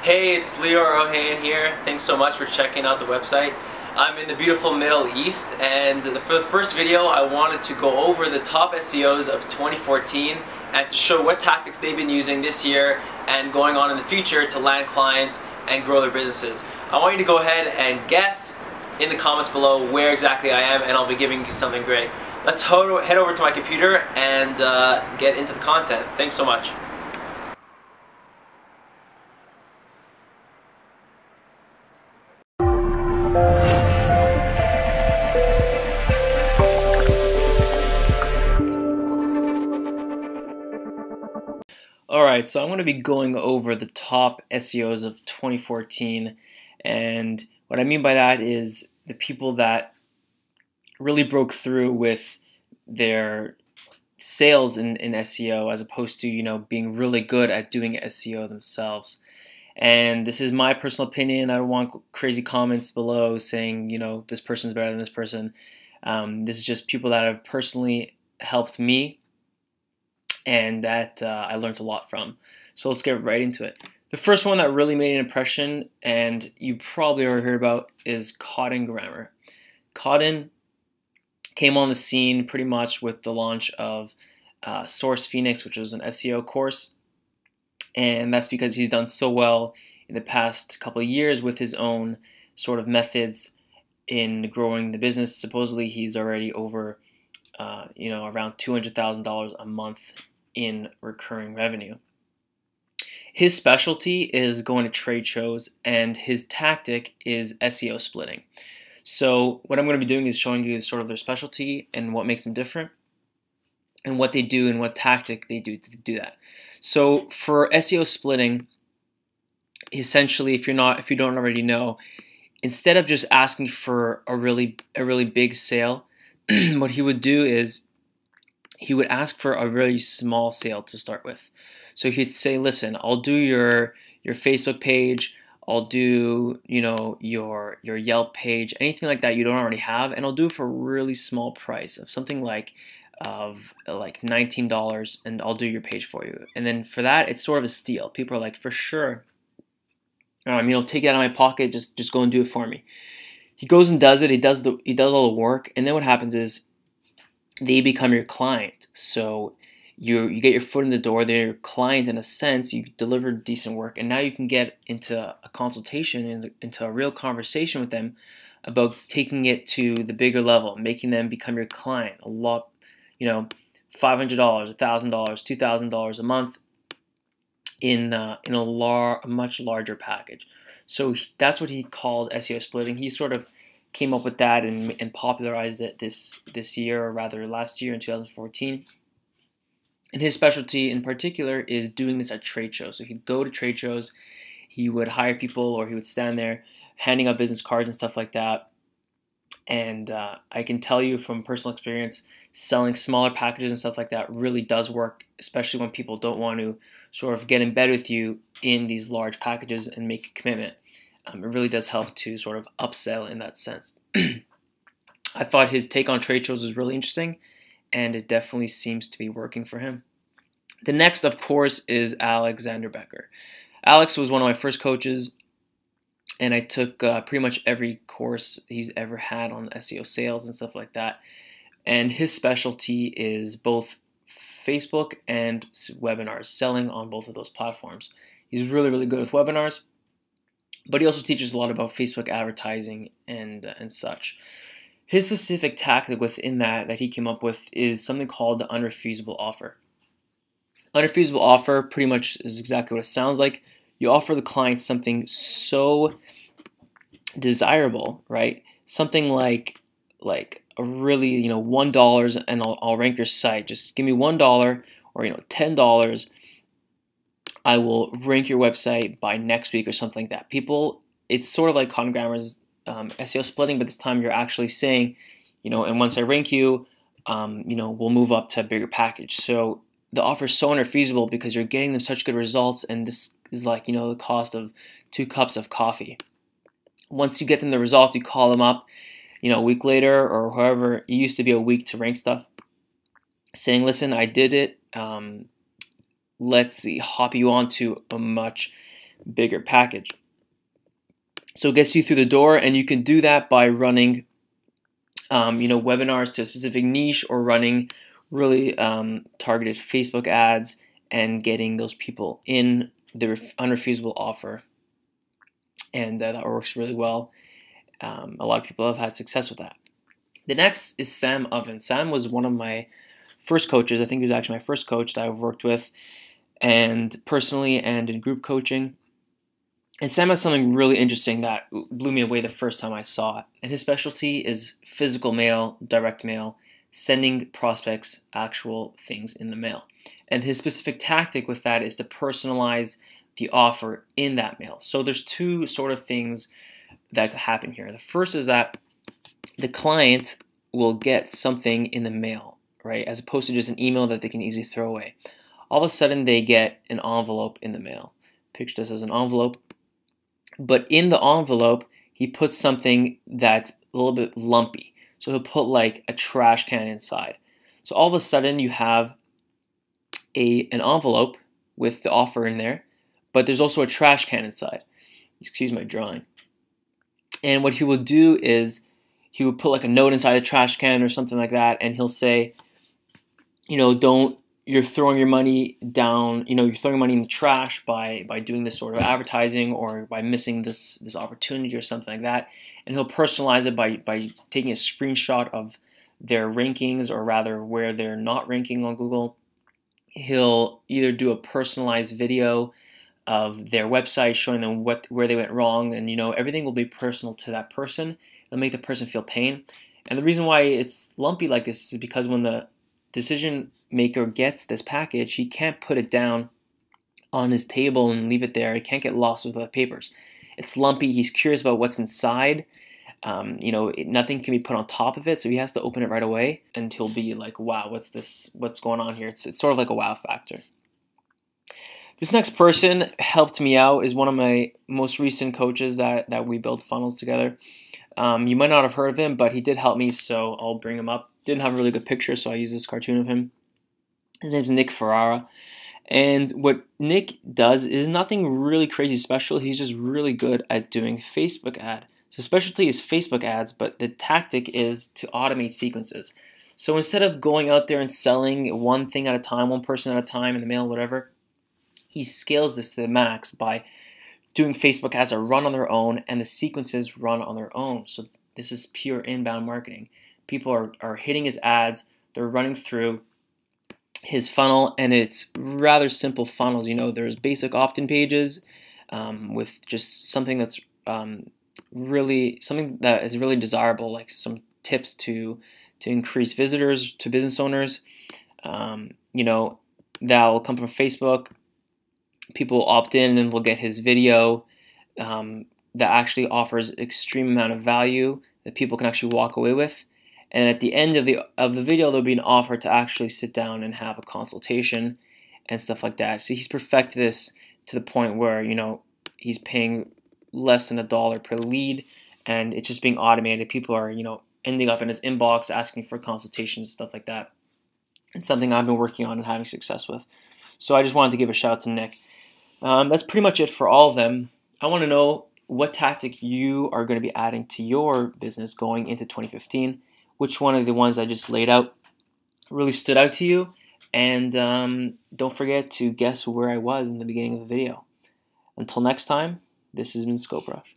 Hey, it's Leo Rohan here. Thanks so much for checking out the website. I'm in the beautiful Middle East, and for the first video I wanted to go over the top SEOs of 2014 and to show what tactics they've been using this year and going on in the future to land clients and grow their businesses. I want you to go ahead and guess in the comments below where exactly I am, and I'll be giving you something great. Let's head over to my computer and get into the content. Thanks so much. Alright, so I'm going to be going over the top SEOs of 2014, and what I mean by that is the people that really broke through with their sales in SEO as opposed to, being really good at doing SEO themselves. And this is my personal opinion. I don't want crazy comments below saying, this person's better than this person. This is just people that have personally helped me and that I learned a lot from. So let's get right into it. The first one that really made an impression, and you probably already heard about, is Cotton Grammar. Cotton came on the scene pretty much with the launch of Source Phoenix, which was an SEO course, and that's because he's done so well in the past couple of years with his own sort of methods in growing the business. Supposedly he's already over around $200,000 a month in recurring revenue. His specialty is going to trade shows, and his tactic is SEO splitting. So what I'm going to be doing is showing you sort of their specialty and what makes them different and what they do and what tactic they do to do that. So for SEO splitting, essentially, if you don't already know, instead of just asking for a really big sale, what he would do is he would ask for a really small sale to start with. So he'd say, listen, I'll do your Facebook page, I'll do your Yelp page, anything like that you don't already have, and I'll do it for a really small price of something like $19, and I'll do your page for you. And then for that, it's sort of a steal. People are like, for sure, take it out of my pocket, just go and do it for me. He goes and does it. He does all the work, and then what happens is they become your client. So you get your foot in the door. They're your client in a sense. You deliver decent work, and now you can get into a consultation, into a real conversation with them about taking it to the bigger level, making them become your client. A lot, $500, $1,000, $2,000 a month in a much larger package. So that's what he calls SEO splitting. He sort of came up with that and popularized it this year, or rather last year in 2014. And his specialty in particular is doing this at trade shows. So he'd go to trade shows, he would hire people, or he would stand there handing out business cards and stuff like that. And I can tell you from personal experience, selling smaller packages and stuff like that really does work, especially when people don't want to sort of get in bed with you in these large packages and make a commitment. It really does help to sort of upsell in that sense. I thought his take on trade shows was really interesting, and it definitely seems to be working for him. The next, of course, is Alexander Becker. Alex was one of my first coaches, and I took pretty much every course he's ever had on SEO sales and stuff like that. And his specialty is both Facebook and webinars, selling on both of those platforms. He's really good with webinars, but he also teaches a lot about Facebook advertising and such. His specific tactic within that he came up with is something called the unrefusable offer. Unrefusable offer pretty much is exactly what it sounds like. You offer the client something so desirable, right? Something like a really $1, and I'll rank your site. Just give me $1 or $10. I will rank your website by next week or something like that. People, it's sort of like Cotton Grammar's SEO splitting, but this time you're actually saying, and once I rank you, we'll move up to a bigger package. So the offer is so unrefusable because you're getting them such good results, and this is like, the cost of 2 cups of coffee. Once you get them the results, you call them up, a week later or however, it used to be a week to rank stuff, saying, listen, I did it. Let's see, hop you onto a much bigger package. So it gets you through the door, and you can do that by running webinars to a specific niche, or running really targeted Facebook ads and getting those people in the unrefusable offer. And that works really well. A lot of people have had success with that. The next is Sam Oven. Sam was one of my first coaches. I think he was actually my first coach that I've worked with, and personally and in group coaching. And Sam has something really interesting that blew me away the first time I saw it. And his specialty is physical mail, direct mail, sending prospects actual things in the mail. And his specific tactic with that is to personalize the offer in that mail. So there's two sort of things that could happen here. The first is that the client will get something in the mail, right? As opposed to just an email that they can easily throw away. All of a sudden they get an envelope in the mail. Picture this as an envelope. But in the envelope, he puts something that's a little bit lumpy. So he'll put like a trash can inside. So all of a sudden you have an envelope with the offer in there, but there's also a trash can inside. Excuse my drawing. And what he will do is he will put like a note inside the trash can or something like that, and he'll say, you're throwing your money down, you're throwing money in the trash by doing this sort of advertising, or by missing this opportunity or something like that. And he'll personalize it by taking a screenshot of their rankings, or rather where they're not ranking on Google. He'll either do a personalized video of their website showing them where they went wrong, and everything will be personal to that person. It'll make the person feel pain. And the reason why it's lumpy like this is because when the decision maker gets this package, he can't put it down on his table and leave it there. It can't get lost with the papers. It's lumpy. He's curious about what's inside. Nothing can be put on top of it, so he has to open it right away, and he'll be like, wow, what's this? What's going on here? It's sort of like a wow factor. This next person helped me out, is one of my most recent coaches that we built funnels together. You might not have heard of him, but he did help me, so I'll bring him up. Didn't have a really good picture, so I used this cartoon of him. His name's Nick Ferrara. And what Nick does is nothing really crazy special. He's just really good at doing Facebook ad. So specialty is Facebook ads, but the tactic is to automate sequences. So instead of going out there and selling one thing at a time, one person at a time in the mail, whatever, he scales this to the max by doing Facebook ads that run on their own, and the sequences run on their own. So this is pure inbound marketing. People are hitting his ads, they're running through his funnel, and it's rather simple funnels. There's basic opt-in pages with just something that's something that is really desirable, like some tips to increase visitors to business owners. That will come from Facebook. People will opt in, and then we'll get his video that actually offers extreme amount of value that people can actually walk away with. And at the end of the video, there'll be an offer to actually sit down and have a consultation and stuff like that. So he's perfected this to the point where he's paying less than $1 per lead, and it's just being automated. People are ending up in his inbox asking for consultations and stuff like that. It's something I've been working on and having success with. So I just wanted to give a shout out to Nick. That's pretty much it for all of them. I want to know what tactic you are going to be adding to your business going into 2015. Which one of the ones I just laid out really stood out to you? And don't forget to guess where I was in the beginning of the video. Until next time, this has been Scope Rush.